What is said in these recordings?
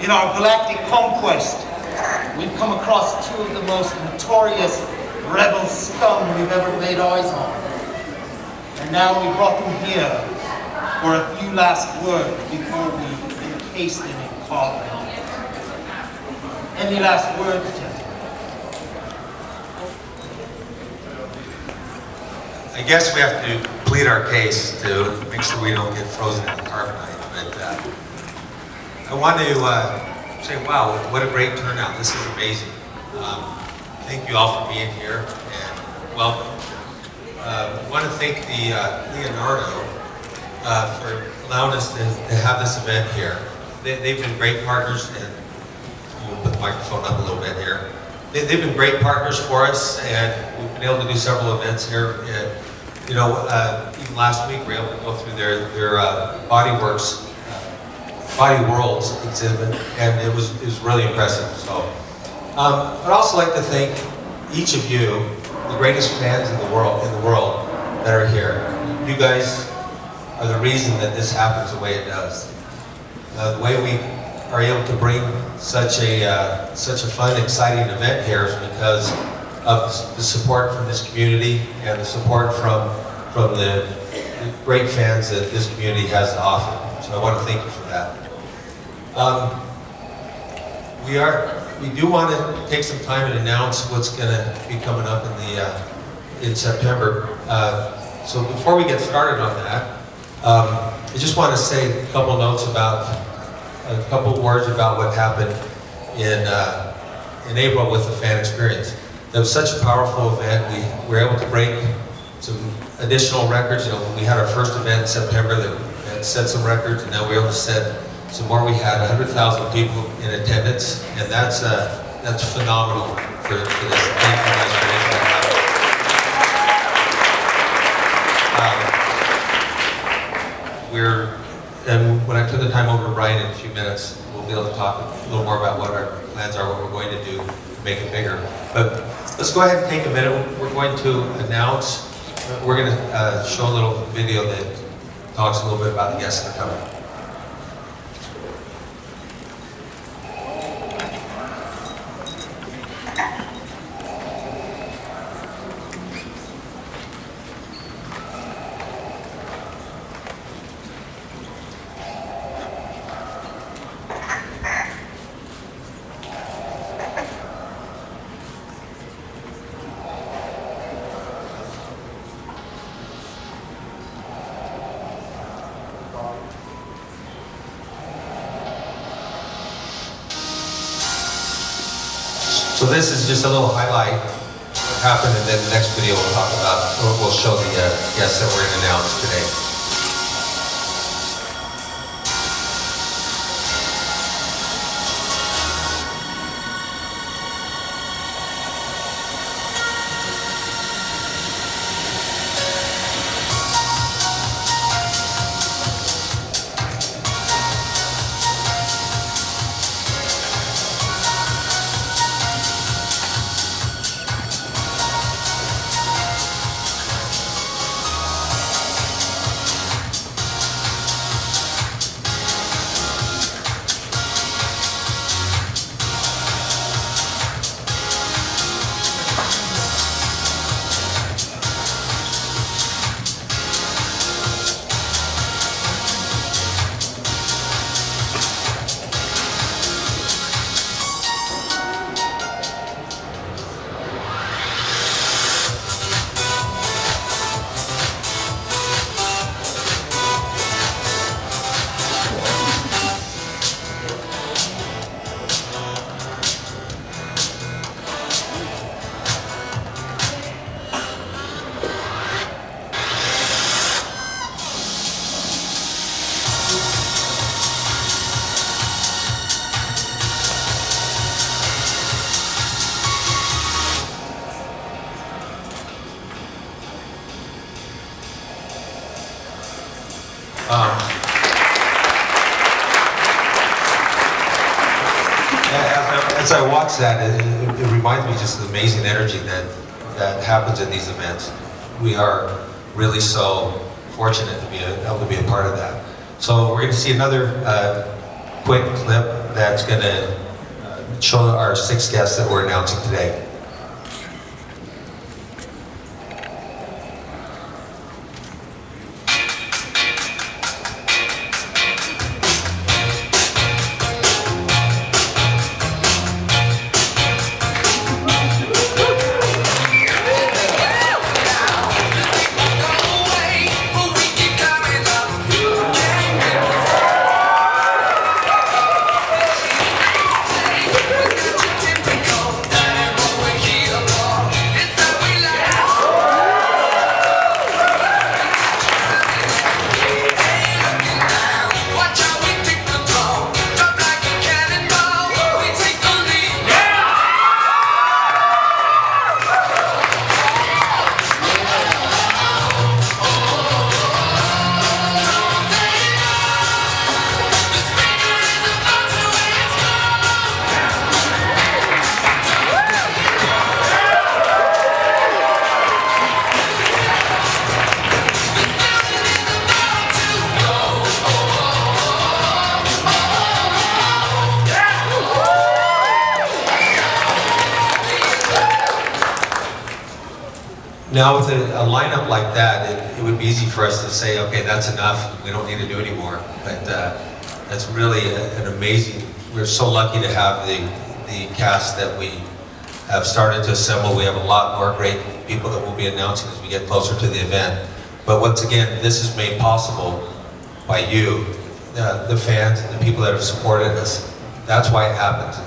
In our galactic conquest, we've come across two of the most notorious rebel scum we've ever laid eyes on. And now we brought them here for a few last words before we encase them in carbon. Any last words, gentlemen? I guess we have to plead our case to make sure we don't get frozen in the carbonite. But I want to say, wow, what a great turnout. This is amazing. Thank you all for being here and welcome. I want to thank the Leonardo for allowing us to have this event here. They've been great partners, and we'll put the microphone up a little bit here. They've been great partners for us, and we've been able to do several events here. And, you know, even last week we were able to go through their Body Worlds exhibit, and it was really impressive. So, I'd also like to thank each of you, the greatest fans in the world that are here. You guys are the reason that this happens the way it does. The way we are able to bring such a fun, exciting event here is because of the support from this community and the support from the great fans that this community has to offer. So I want to thank you for that. We do want to take some time and announce what's going to be coming up in September. So before we get started on that, I just want to say a couple words about what happened in April with the fan experience. It was such a powerful event. We were able to break some additional records. You know, we had our first event in September that set some records, and now we were able to set some more. We had 100,000 people in attendance, and that's phenomenal for this. Thank you guys for making that happen. And when I took the time over to Brian in a few minutes, we'll be able to talk a little more about what our plans are, what we're going to do to make it bigger. But let's go ahead and take a minute. We're going to announce, we're going to show a little video that talks a little bit about the guests that are coming. So this is just a little highlight of what happened, and then the next video we'll talk about, or we'll show the guests that we're going to announce today. As I watch that, it reminds me just of the amazing energy that happens at these events. We are really so fortunate to be able to be a part of that. So we're going to see another quick clip that's going to show our 6 guests that we're announcing today. Now with a lineup like that, it would be easy for us to say, okay, that's enough, we don't need to do any more. But that's really an amazing, we're so lucky to have the cast that we have started to assemble. We have a lot more great people that we'll be announcing as we get closer to the event. But once again, this is made possible by you, the fans, and the people that have supported us. That's why it happens.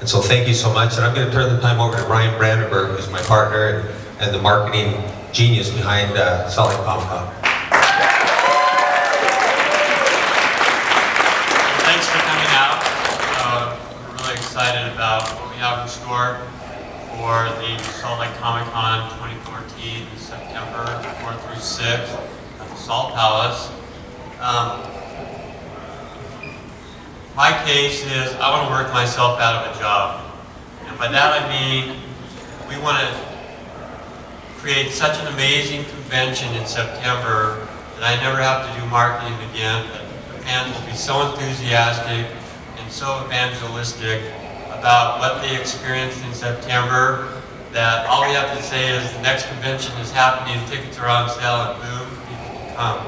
And so thank you so much. And I'm going to turn the time over to Farr and Brandenburg, who's my partner and the marketing genius behind Salt Lake Comic Con. Thanks for coming out. We're really excited about what we have in store for the Salt Lake Comic Con 2014, September 4th through 6th at the Salt Palace. My case is I want to work myself out of a job. And by that I mean we want to create such an amazing convention in September that I never have to do marketing again. That the fans will be so enthusiastic and so evangelistic about what they experienced in September that all we have to say is the next convention is happening, tickets are on sale, and boom, people will come.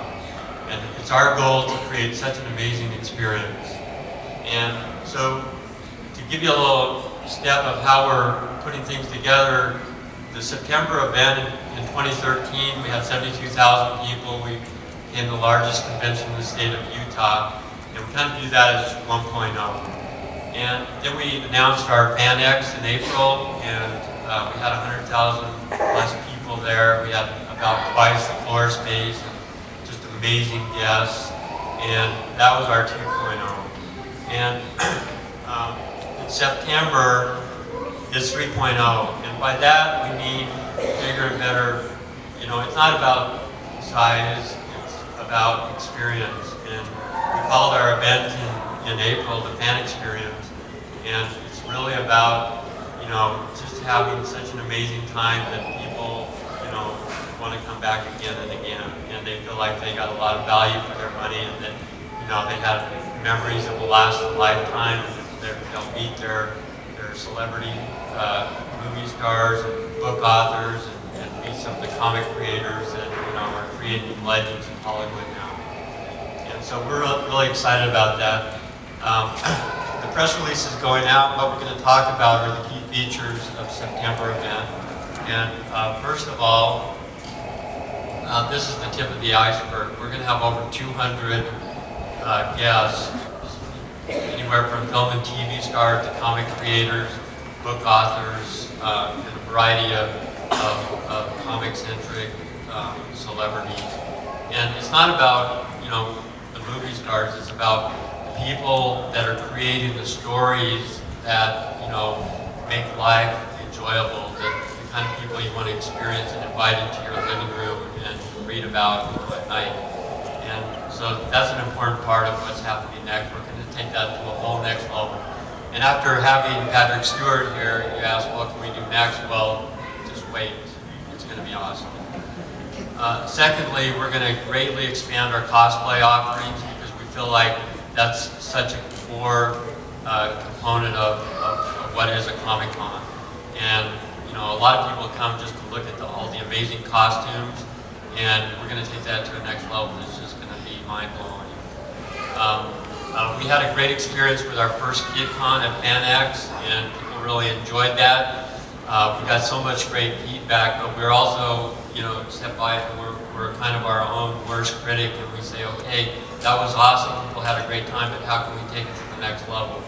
And it's our goal to create such an amazing experience. And so to give you a little step of how we're putting things together, the September event in 2013, we had 72,000 people. We became the largest convention in the state of Utah. And we kind of do that as 1.0. And then we announced our FanX in April, and we had 100,000 plus people there. We had about twice the floor space, and just amazing guests. And that was our 2.0. And in September is 3.0. And by that we mean bigger and better. You know, it's not about size, it's about experience. And we called our event in April the Fan Experience. And it's really about, you know, just having such an amazing time that people, you know, want to come back again and again. And they feel like they got a lot of value for their money, and that, you know, they have memories that will last a lifetime. And they'll meet their celebrity movie stars and book authors, and meet some of the comic creators that, you know, are creating legends in Hollywood now. And so we're really excited about that. The press release is going out. What we're going to talk about are the key features of September event. And first of all, this is the tip of the iceberg. We're going to have over 200 guests, anywhere from film and TV stars to comic creators, book authors, and a variety of comic-centric celebrities. And it's not about, you know, the movie stars, it's about the people that are creating the stories that, you know, make life enjoyable, the kind of people you want to experience and invite into your living room and read about at night. And so that's an important part of what's happening next. We're going to take that to a whole next level. And after having Patrick Stewart here, you ask, what can we do next? Well, just wait. It's going to be awesome. Secondly, we're going to greatly expand our cosplay offerings because we feel like that's such a core component of what is a Comic-Con. And you know, a lot of people come just to look at all the amazing costumes, and we're going to take that to the next level. It's just going to be mind-blowing. We had a great experience with our first KidCon at FanX, and people really enjoyed that. We got so much great feedback, but we're also, you know, step by it, we're kind of our own worst critic, and we say, okay, that was awesome, people had a great time, but how can we take it to the next level?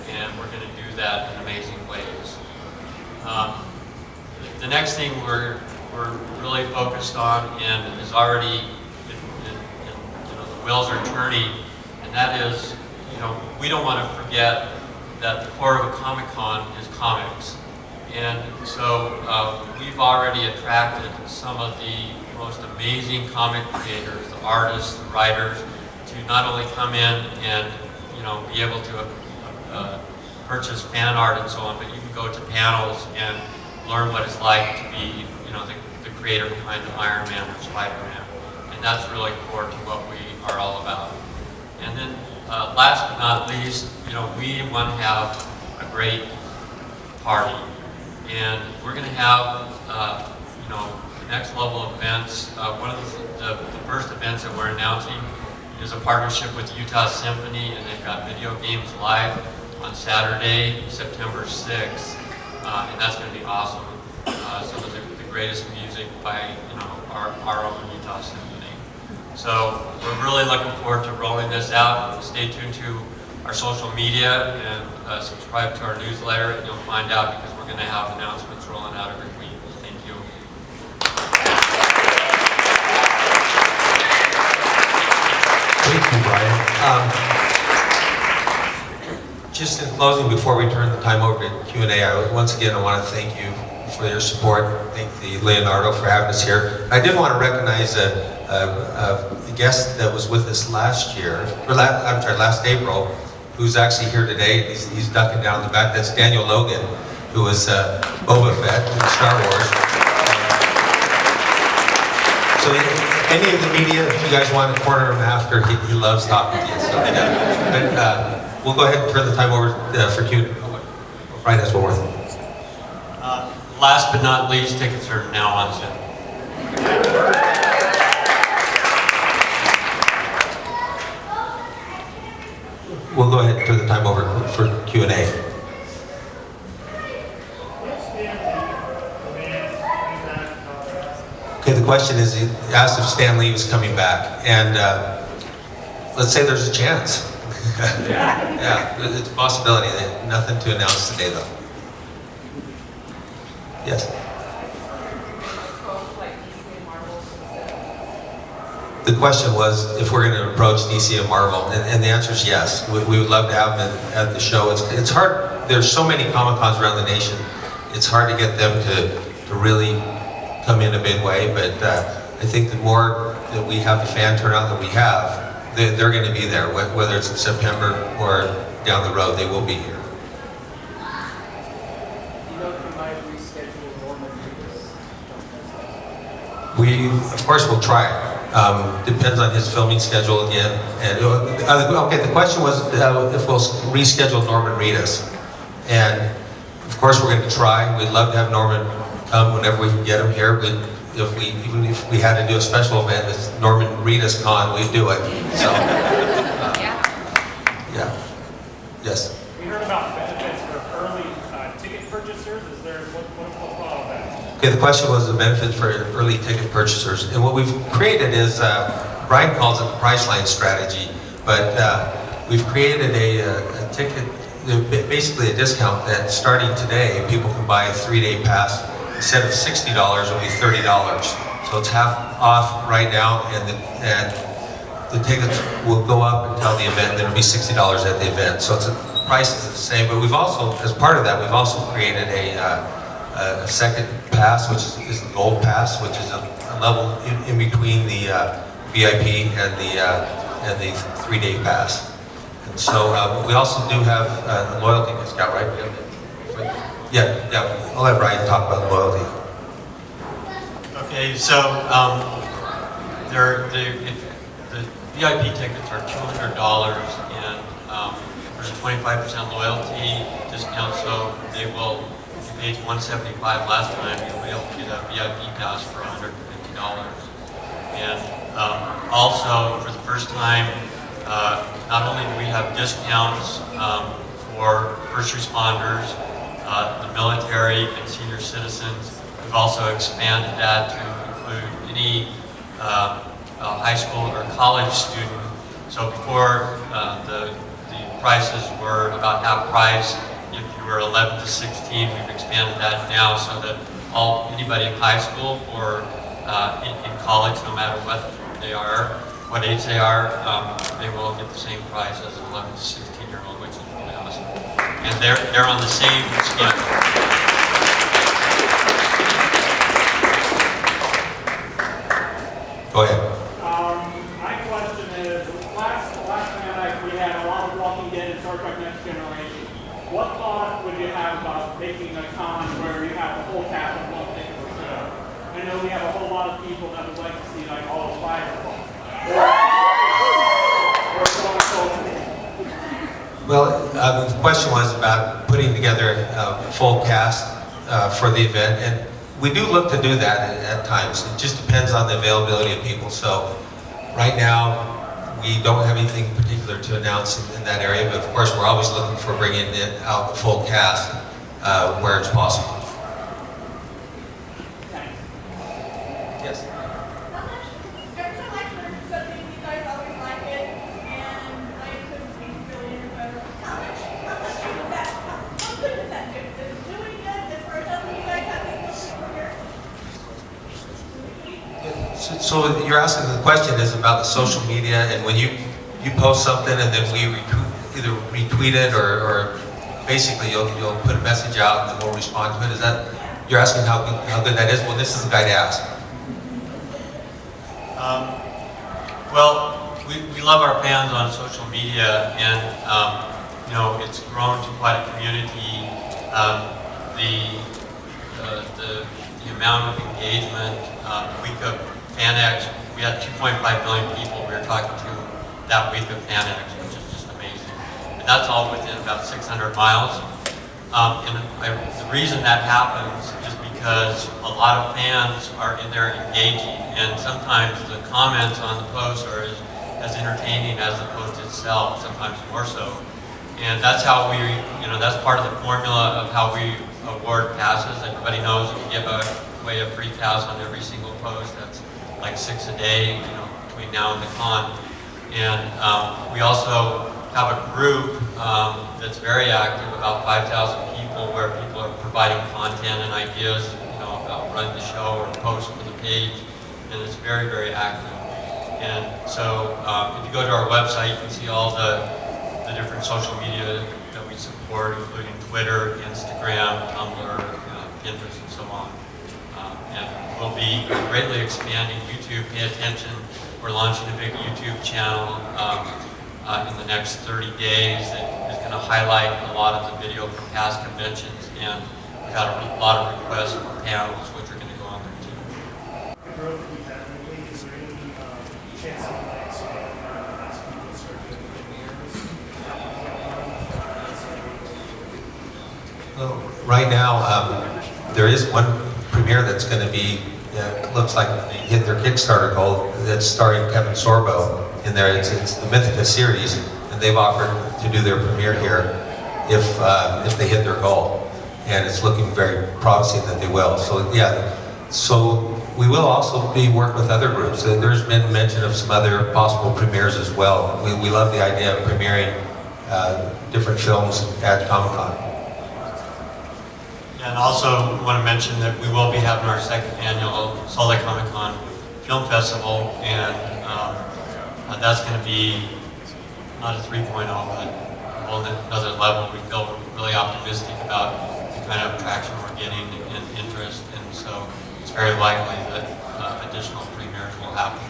And we're going to do that in amazing ways. The next thing we're really focused on, and is already, you know, the wheels are turning, and that is, you know, we don't want to forget that the core of a Comic-Con is comics. And so we've already attracted some of the most amazing comic creators, the artists, the writers, to not only come in and, you know, be able to purchase fan art and so on, but you can go to panels and learn what it's like to be, you know, the creator behind the Iron Man or Spider-Man. And that's really core to what we are all about. And then last but not least, you know, we want to have a great party. And we're going to have, you know, the next level of events. One of the first events that we're announcing is a partnership with Utah Symphony, and they've got video games live on Saturday, September 6th, and that's going to be awesome. Some of the greatest music by, you know, our own Utah Symphony. So we're really looking forward to rolling this out. Stay tuned to our social media and subscribe to our newsletter, and you'll find out, because we're going to have announcements rolling out every week. Thank you. Thank you, Brian. Just in closing, before we turn the time over to Q&A, once again, I want to thank you for your support. Thank the Leonardo for having us here. I did want to recognize a guest that was with us last year, or last April, who's actually here today. He's ducking down the back. That's Daniel Logan, who was Boba Fett in Star Wars. So any of the media, if you guys want to corner him after, he loves talking to you. So, but we'll go ahead and turn the time over for Q. Brian, that's one more thing. Last but not least, tickets are now on sale. We'll go ahead and turn the time over for Q&A. Okay, the question is, he asked if Stan Lee was coming back, and let's say there's a chance. Yeah, it's a possibility. Nothing to announce today, though. Yes? The question was if we're going to approach DC and Marvel, and the answer is yes. We would love to have them at the show. It's hard. There's so many Comic-Cons around the nation. It's hard to get them to really come in a big way, but I think the more that we have the fan turnout that we have, they're going to be there, whether it's in September or down the road, they will be here. We, of course, will try it. Depends on his filming schedule again. And okay, the question was if we'll reschedule Norman Reedus. And of course, we're going to try. We'd love to have Norman come whenever we can get him here. Even if we had to do a special event, it's Norman Reedus Con, we'd do it. So, yeah. Yes. We heard about benefits for early ticket purchasers. Is there what's all that? Okay, the question was the benefits for early ticket purchasers, and what we've created is Brian calls it the Priceline strategy, but we've created a ticket, basically a discount that starting today people can buy a 3-day pass. Instead of $60, it'll be $30. So it's half off right now, and the tickets will go up until the event. Then it'll be $60 at the event. So the price is the same. But we've also, as part of that, we've also created a second pass, which is the Gold Pass, which is a level in between the VIP and the 3-day pass. And so we also do have a loyalty discount, right? Yeah, I'll let Brian talk about loyalty. Okay, so the VIP tickets are $200, and there's there's a 25% loyalty discount, so they will, if you paid $175 last time, you'll be able to get a VIP pass for $150. And also, for the first time, not only do we have discounts for first responders, the military, and senior citizens, we've also expanded that to include any high school or college student. So before, the prices were about half price. If you were 11 to 16, we've expanded that now so that anybody in high school or in college, no matter what they are, what age they are, they will get the same price as an 11 to 16-year-old, which is really awesome. And they're on the same schedule. Go ahead. My question is, last night we had a lot of Walking Dead and Star Trek Next Generation. What thought would you have about making a con where you have the whole cast of one particular show? I know we have a whole lot of people that would like to see like all 5 of them. Or so on and so forth. Well, the question was about putting together a full cast for the event, and we do look to do that at times. It just depends on the availability of people. So right now, we don't have anything particular to announce in that area, but of course, we're always looking for bringing out the full cast where it's possible. Yes. So you're asking, the question is about the social media, and when you post something and then we either retweet it or basically you'll put a message out and then we'll respond to it. Is that, you're asking how good that is? Well, this is the guy to ask. Well, we love our fans on social media, and you know, it's grown to quite a community. The amount of engagement, week of FanX, we had 2.5 million people we were talking to that week of FanX, which is just amazing. And that's all within about 600 miles. The reason that happens is because a lot of fans are in there engaging, and sometimes the comments on the post are as entertaining as the post itself, sometimes more so. And that's how we, that's part of the formula of how we award passes. Everybody knows we give away a free pass on every single post. That's like 6 a day, between now and the con. And we also have a group that's very active, about 5,000 people, where people are providing content and ideas, about running the show or post for the page, and it's very, very active. And so if you go to our website, you can see all the different social media that we support, including Twitter, Instagram, Tumblr, Pinterest, and so on. And we'll be greatly expanding YouTube. Pay attention. We're launching a big YouTube channel in the next 30 days that is going to highlight a lot of the video from past conventions, and we've got a lot of requests for panels, which are going to go on there too. The growth we've had lately, is there any chance of like as people start doing premieres? Well, right now, there is one premiere that's going to be, looks like they hit their Kickstarter goal, that's starring Kevin Sorbo in there. It's the Mythica series, and they've offered to do their premiere here if they hit their goal. And it's looking very promising that they will. So yeah, so we will also be working with other groups. There's been mention of some other possible premieres as well. We love the idea of premiering different films at Comic-Con. And also want to mention that we will be having our second annual Salt Lake Comic-Con Film Festival, and that's going to be not a 3.0, but a whole another level. We feel really optimistic about the kind of traction we're getting and interest, and so it's very likely that additional premieres will happen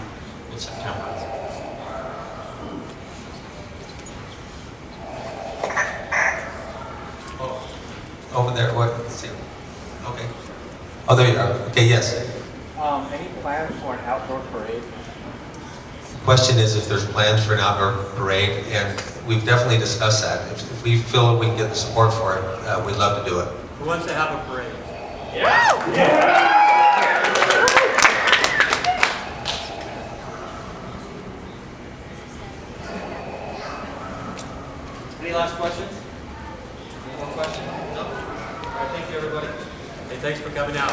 in September. Over there, what? Let's see. Okay. Oh, there you are. Okay, yes. Any plans for an outdoor parade? The question is if there's plans for an outdoor parade, and we've definitely discussed that. If we feel we can get the support for it, we'd love to do it. Who wants to have a parade? Any last questions? Any more questions? No? All right, thank you, everybody. Hey, thanks for coming out.